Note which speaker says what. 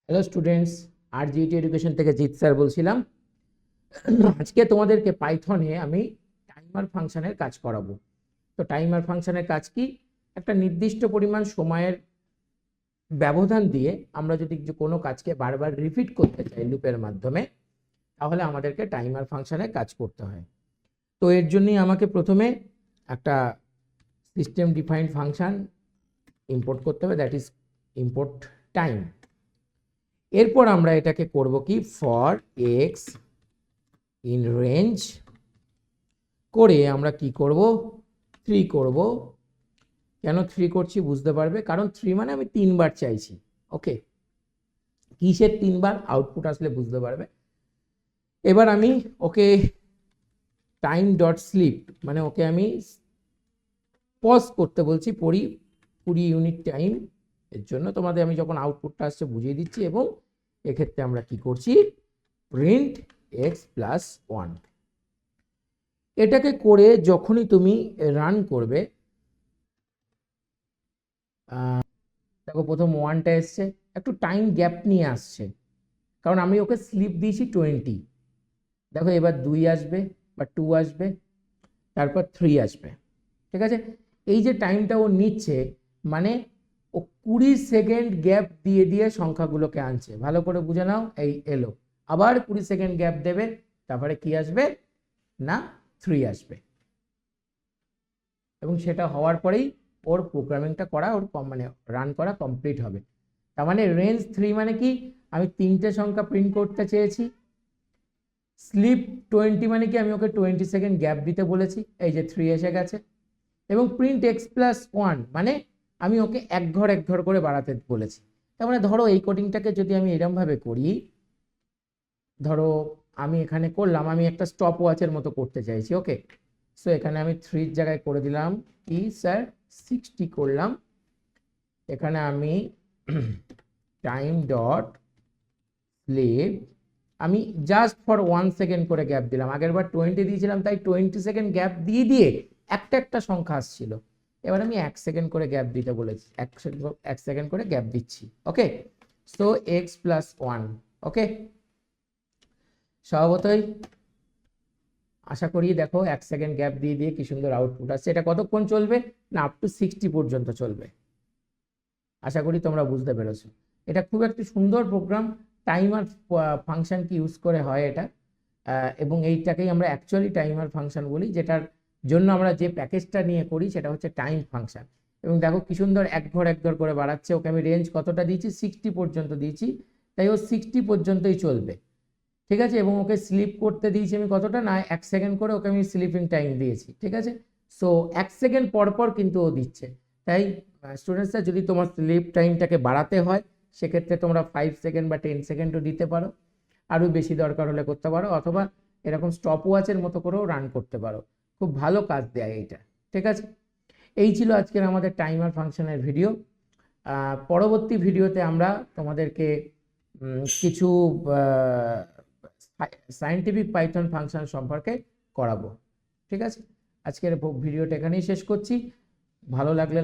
Speaker 1: Hello students, আর GET education থেকে Jeet sir বলছিলাম। আজকে তোমাদেরকে পাইথনে আমি টাইমার ফাংশনের কাজ করাবো। তো টাইমার ফাংশনের কাজ কি? একটা নির্দিষ্ট পরিমাণ সময়ের ব্যবধান দিয়ে আমরা যদি কোনো কাজকে বারবার রিপিট করতে চাই লুপের মাধ্যমে, তাহলে আমাদেরকে টাইমার ফাংশনে কাজ করতে হয়। তো এর জন্যই আমাকে প্রথমে একটা সিস্টেম ডিফাইন্ড ফাংশন ইম্পোর্ট করতে হবে, দ্যাট ইজ ইম্পোর্ট টাইম। এরপর আমরা এটাকে করব কি, ফর এক্স ইন রেঞ্জ করে আমরা কি করব, 3 করব। কেন 3 করছি বুঝতে পারবে, কারণ 3 মানে আমি 3বার চাইছি। ওকে, কিসের 3বার আউটপুট আসলে বুঝতে পারবে। এবার আমি ওকে টাইম ডট স্লিপ মানে ওকে আমি পজ করতে বলছি 20 ইউনিট টাইম এর জন্য। তোমাদের আমি যখন আউটপুটটা আসছে বুঝিয়ে দিচ্ছি, এবং এক্ষেত্রে আমরা কি করছি, প্রিন্ট এক্স প্লাস 1। এটাকে করে যখনই তুমি রান করবে, দেখো প্রথম 1টা এসছে, একটু টাইম গ্যাপ নিয়ে আসছে, কারণ আমি ওকে স্লিপ দিয়েছি 20। দেখো এবার 2 আসবে বা 2 আসবে, তারপর 3 আসবে। ঠিক আছে, এই যে টাইমটা ও নিচ্ছে, মানে ও 20 সেকেন্ড গ্যাপ দিয়ে দিয়ে সংখ্যাগুলোকে আনছে। ভালো করে বুঝে নাও, এই এলো, আবার 20 সেকেন্ড গ্যাপ দেবে, তারপরে কি আসবে না, 3 আসবে। এবং সেটা হওয়ার পরেই ওর প্রোগ্রামিংটা করা, ওর মানে রান করা কমপ্লিট হবে। তার মানে রেঞ্জ 3 মানে কি, আমি 3টে সংখ্যা প্রিন্ট করতে চেয়েছি। স্লিপ 20 মানে কি, আমি ওকে 20 সেকেন্ড গ্যাপ দিতে বলেছি, এই যে 3 এসে গেছে। এবং প্রিন্ট এক্স প্লাস 1 মানে আমি ওকে এক ঘর করে বাড়াতে বলেছি। তার মানে ধরো এই কোডিংটাকে যদি আমি এরমভাবে করি, ধরো আমি এখানে করলাম, আমি একটা স্টপ ওয়াচের মতো করতে চাইছি। ওকে, সো এখানে আমি 3 জায়গায় করে দিলাম কি স্যার, 60 করলাম। এখানে আমি টাইম ডট স্লিপ আমি জাস্ট ফর 1 সেকেন্ড করে গ্যাপ দিলাম। আগের বার 20 দিয়েছিলাম, তাই 20 সেকেন্ড গ্যাপ দিয়ে দিয়ে একটা সংখ্যা আসছিল। এবার আমি 1 সেকেন্ড করে গ্যাপ দিতে বলেছি, 1 সেকেন্ড করে গ্যাপ দিচ্ছি। ওকে, সো এক্স প্লাস 1। ওকে, স্বভাবতই আশা করি দেখো 1 সেকেন্ড গ্যাপ দিয়ে দিয়ে কি সুন্দর আউটপুট আসছে। এটা কতক্ষণ চলবে না, আপ টু 60 পর্যন্ত চলবে। আশা করি তোমরা বুঝতে পেরেছো। এটা খুব একটা সুন্দর প্রোগ্রাম, টাইমার ফাংশন কি ইউজ করে হয় এটা। এবং এইটাকেই আমরা অ্যাকচুয়ালি টাইমার ফাংশন বলি, যেটার জন্য আমরা যে প্যাকেজটা নিয়ে করি সেটা হচ্ছে টাইম ফাংশন। এবং দেখো কি সুন্দর এক ঘর করে বাড়াচ্ছে। ওকে আমি রেঞ্জ কতটা দিয়েছি, 60 পর্যন্ত দিয়েছি, তাই ও 60 পর্যন্তই চলবে। ঠিক আছে, এবং ওকে স্লিপ করতে দিয়েছি আমি কতটা না, 1 সেকেন্ড করে ওকে আমি স্লিপিং টাইম দিয়েছি। ঠিক আছে, সো 1 সেকেন্ড পর পর কিন্তু ও দিচ্ছে। তাই স্টুডেন্টসরা, যদি তোমার স্লিপ টাইমটাকে বাড়াতে হয়, সেক্ষেত্রে তোমরা 5 সেকেন্ড বা 10 সেকেন্ডও দিতে পারো, আরও বেশি দরকার হলে করতে পারো, অথবা এরকম স্টপ ওয়াচের মতো করেও রান করতে পারো। খুব ভালো কাজ দেয় এইটা। ঠিক আছে, এই ছিল আজকের আমাদের টাইমার ফাংশনের ভিডিও। পরবর্তী ভিডিওতে আমরা তোমাদেরকে কিছু সায়েন্টিফিক পাইথন ফাংশন সম্পর্কে করাবো। ঠিক আছে, আজকের ভিডিওটা এখানেই শেষ করছি। ভালো লাগলে